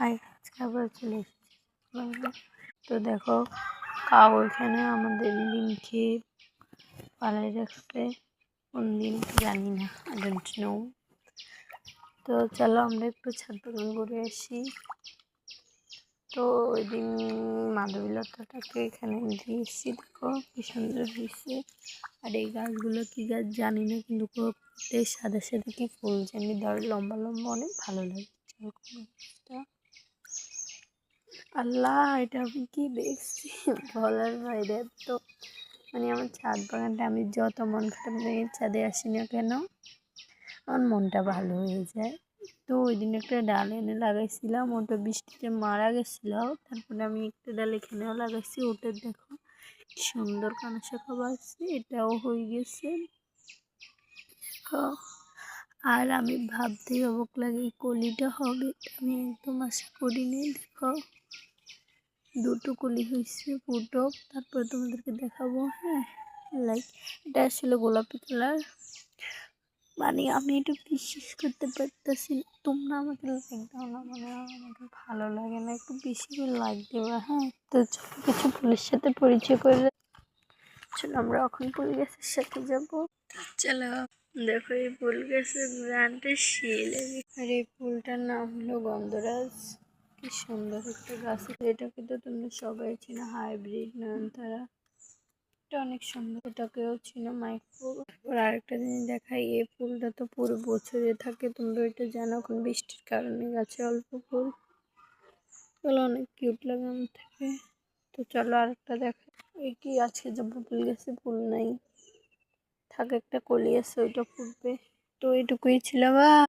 আজকে আবার চলে এসেছি। তো দেখো কাউ এখানে আমাদের ডিম খেয়ে পালাই রাখছে, কোন দিন জানি না, আই ডোন্ট নো। তো চলো আমরা একটু ছাদ বাগান ঘুরে আসি। তো ওই দিন মাধবীলতাটাকে এখানে দিয়েছি, দেখো কি সুন্দর হয়েছে। আর এই গাছগুলো কি গাছ জানি না, কিন্তু এর সাথে সাথে কি ফুল জানি ধর লম্বা লম্বা, অনেক ভালো লাগে। আল্লাহ, এটা আমি কি দেখছি বলার বাইরে। তো মানে আমার ছাদ বাগানটা, আমি যত মন খারাপ নিয়ে ছাদে আসি না কেন, আমার মনটা ভালো হয়ে যায়। তো ওই দিন একটা ডাল এনে লাগাইছিলাম, ওটা বৃষ্টিতে মারা গেছিলো। তারপরে আমি একটা ডাল এখানেও লাগাইছি, ওটা দেখো সুন্দর কানাশা খাবার আছে, এটাও হয়ে গেছে। আর আমি ভাবতেই অবাক লাগে এই কলিটা হবে, আমি একদম আশা করিনি। দেখো দুটো কলি হয়েছে ফুটো, তারপরে তোমাদেরকে দেখাবো। হ্যাঁ, লাইক এটা আসলে গোলাপি কালার। মানে আমি এটা বিশ্বাস করতে পারতেছি না, তোমরা আমাকে লাইক দাও না, মানে আমাকে ভালো লাগে না, একটু বেশি করে লাইক দেবা। হ্যাঁ, তো কিছু ফুলের সাথে পরিচয় করে চলো আমরা এখন ফুল গাছের সাথে যাবো। চলো দেখো, এই ফুল গাছের ব্র্যান্ডটা শিল, আর এই ফুলটার নাম হলো গন্ধরাজ। কি সুন্দর একটা গাছ, এটা কিন্তু তোমরা সবাই চিনো, হাইব্রিড নয়নতারা। এটা অনেক সুন্দর, এটাকেও চিনো, মাইক ফুল। আর আরেকটা জিনিস দেখাই, এই ফুলটা তো পুরো বছরে থাকে, তোমরা এটা জানো। এখন বৃষ্টির কারণে গাছে অল্প ফুল, এগুলো অনেক কিউট লাগে আমার থেকে। তো চলো আরেকটা দেখা, এই কি আজকে যাবো ফুল গাছে ফুল নাই, থাকে একটা কলি আছে ওইটা ফুটবে। তো এইটুকুই ছিল বা।